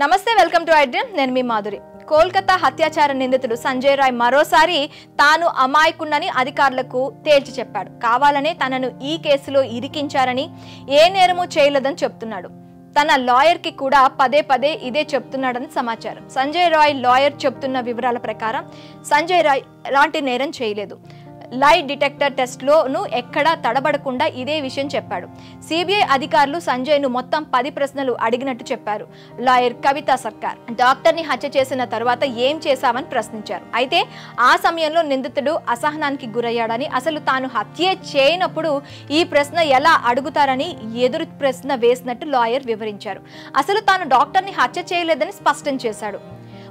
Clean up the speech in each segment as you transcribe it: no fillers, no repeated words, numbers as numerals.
నమస్తే welcome to iDream నేను మీ మాధురి కోల్కతా హత్యాచార నిందితుడు సంజయ్ రాయ్ మరోసారి తాను అమాయకుడని అధికారులకు తేల్చి చెప్పాడు. కావాలనే తనను ఈ కేసులో ఇరికించారని ఏ నేరము చేయలేదని చెప్తున్నాడు. తన లాయర్ కి కూడా పదే పదే ఇదే చెప్తున్నాడని సమాచారం. సంజయ్ రాయ్ లాయర్ చెప్తున్న వివరాల ప్రకారం సంజయ్ రాయ్ ఎలాంటి నేరం చేయలేదు. లై డిటెక్టర్ టెస్ట్లోనూ ఎక్కడా తడబడకుండా ఇదే విషయం చెప్పాడు. సిబిఐ అధికారులు సంజయ్ను మొత్తం 10 ప్రశ్నలు అడిగినట్టు చెప్పారు. లాయర్ కవితా సర్కార్ డాక్టర్ని హత్య చేసిన తర్వాత ఏం చేశామని ప్రశ్నించారు. అయితే ఆ సమయంలో నిందితుడు అసహనానికి గురయ్యాడని, అసలు తాను హత్యే చేయనప్పుడు ఈ ప్రశ్న ఎలా అడుగుతారని ఎదురు ప్రశ్న వేసినట్టు లాయర్ వివరించారు. అసలు తాను డాక్టర్ని హత్య చేయలేదని స్పష్టం చేశాడు.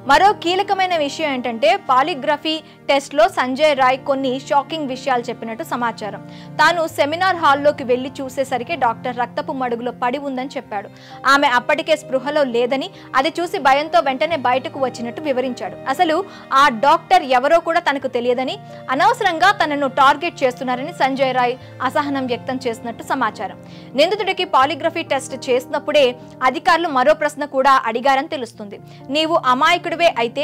మరో కీలకమైన విషయం ఏంటంటే పాలిగ్రఫీ టెస్ట్లో సంజయ్ రాయ్ కొన్ని షాకింగ్ విషయాలు చెప్పినట్టు సమాచారం. తాను సెమినార్ హాల్లోకి వెళ్లి చూసేసరికి డాక్టర్ రక్తపు మడుగులో పడి ఉందని చెప్పాడు. ఆమె అప్పటికే స్పృహలో లేదని, అది చూసి భయంతో వెంటనే బయటకు వచ్చినట్టు వివరించాడు. అసలు ఆ డాక్టర్ ఎవరో కూడా తనకు తెలియదని, అనవసరంగా తనను టార్గెట్ చేస్తున్నారని సంజయ్ రాయ్ అసహనం వ్యక్తం చేసినట్టు సమాచారం. నిందితుడికి పాలిగ్రఫీ టెస్ట్ చేసినప్పుడే అధికారులు మరో ప్రశ్న కూడా అడిగారని తెలుస్తుంది. నీవు అమాయకుడు అయితే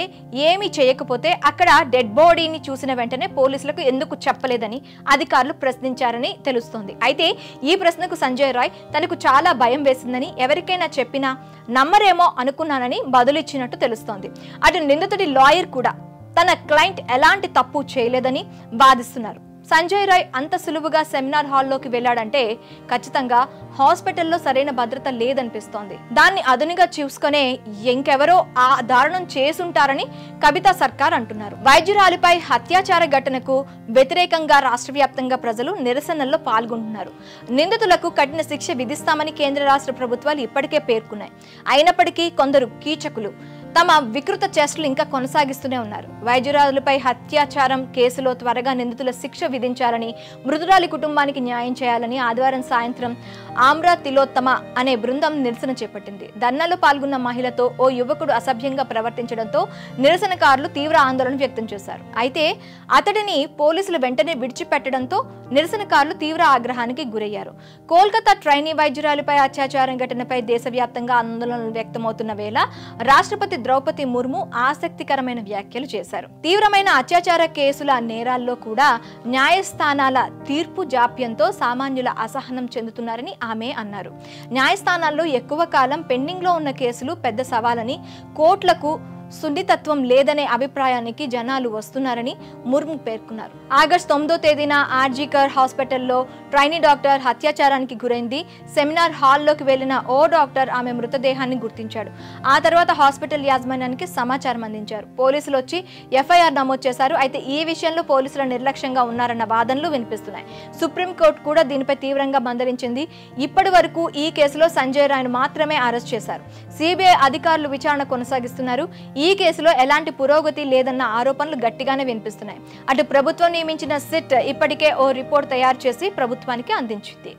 ఏమీ చేయకపోతే అక్కడ డెడ్ బాడీని చూసిన వెంటనే పోలీసులకు ఎందుకు చెప్పలేదని అధికారులు ప్రశ్నించారని తెలుస్తోంది. అయితే ఈ ప్రశ్నకు సంజయ్ రాయ్ తనకు చాలా భయం వేసిందని, ఎవరికైనా చెప్పినా నమ్మరేమో అనుకున్నానని బదులిచ్చినట్టు తెలుస్తోంది. అటు నిందితుడి లాయర్ కూడా తన క్లయింట్ ఎలాంటి తప్పు చేయలేదని వాదిస్తున్నారు. సంజయ్ రాయ్ అంత సులువుగా సెమినార్ హాల్లోకి వెళ్లాడంటే ఖచ్చితంగా హాస్పిటల్లో సరైన భద్రత లేదనిపిస్తోంది. దాన్ని అదునుగా చూసుకునే ఇంకెవరో ఆ దారుణం చేసుంటారని కవితా సర్కార్ అంటున్నారు. వైద్యురాలిపై అత్యాచార ఘటనకు వ్యతిరేకంగా రాష్ట్ర వ్యాప్తంగా ప్రజలు నిరసనల్లో పాల్గొంటున్నారు. నిందితులకు కఠిన శిక్ష విధిస్తామని కేంద్ర రాష్ట్ర ప్రభుత్వాలు ఇప్పటికే పేర్కొన్నాయి. అయినప్పటికీ కొందరు కీచకులు తమ వికృత చేష్టలు ఇంకా కొనసాగిస్తూనే ఉన్నారు. వైద్యురాలుపై అత్యాచారం కేసులో త్వరగా నిందితుల శిక్ష విధించాలని, మృతురాలి కుటుంబానికి న్యాయం చేయాలని ఆదివారం సాయంత్రం ఆమ్రా తిలోత్తమ అనే బృందం నిరసన చేపట్టింది. ధర్నాలో పాల్గొన్న మహిళతో ఓ యువకుడు అసభ్యంగా ప్రవర్తించడంతో నిరసనకారులు తీవ్ర ఆందోళన వ్యక్తం చేశారు. అయితే అతడిని పోలీసులు వెంటనే విడిచిపెట్టడంతో నిరసనకారులు తీవ్ర ఆగ్రహానికి గురయ్యారు. కోల్కతా ట్రైనీ వైద్యురాలిపై అత్యాచారం ఘటనపై దేశవ్యాప్తంగా ఆందోళనలు వ్యక్తమవుతున్న వేళ రాష్ట్రపతి ద్రౌపది ముర్ము ఆసక్తికరమైన వ్యాఖ్యలు చేశారు. తీవ్రమైన అత్యాచార కేసుల నేరాల్లో కూడా న్యాయస్థానాల తీర్పు జాప్యంతో సామాన్యుల అసహనం చెందుతున్నారని ఆమె అన్నారు. న్యాయస్థానాల్లో ఎక్కువ కాలం పెండింగ్ లో ఉన్న కేసులు పెద్ద సవాలని, కోర్టులకు సున్నితత్వం లేదనే అభిప్రాయానికి జనాలు వస్తున్నారని ముర్ము పేర్కొన్నారు. ఆగస్టు 9వ తేదీన ఆర్జీకర్ హాస్పిటల్లో ట్రైనీ డాక్టర్ అత్యాచారానికి గురైంది. సెమినార్ హాల్లోకి వెళ్లిన ఓ డాక్టర్ ఆమె మృతదేహాన్ని గుర్తించాడు. ఆ తర్వాత హాస్పిటల్ యాజమాన్యానికి సమాచారం అందించారు. పోలీసులు వచ్చి ఎఫ్ఐఆర్ నమోదు చేశారు. అయితే ఈ విషయంలో పోలీసుల నిర్లక్ష్యంగా ఉన్నారన్న వాదనలు వినిపిస్తున్నాయి. సుప్రీంకోర్టు కూడా దీనిపై తీవ్రంగా మందలించింది. ఇప్పటి వరకు ఈ కేసులో సంజయ్ రాయ్ను మాత్రమే అరెస్ట్ చేశారు. సిబిఐ అధికారులు విచారణ కొనసాగిస్తున్నారు. ఈ కేసులో ఎలాంటి పురోగతి లేదన్న ఆరోపణలు గట్టిగానే వినిపిస్తున్నాయి. అటు ప్రభుత్వం నియమించిన సిట్ ఇప్పటికే ఓ రిపోర్ట్ తయారు చేసి ప్రభుత్వానికి అందించింది.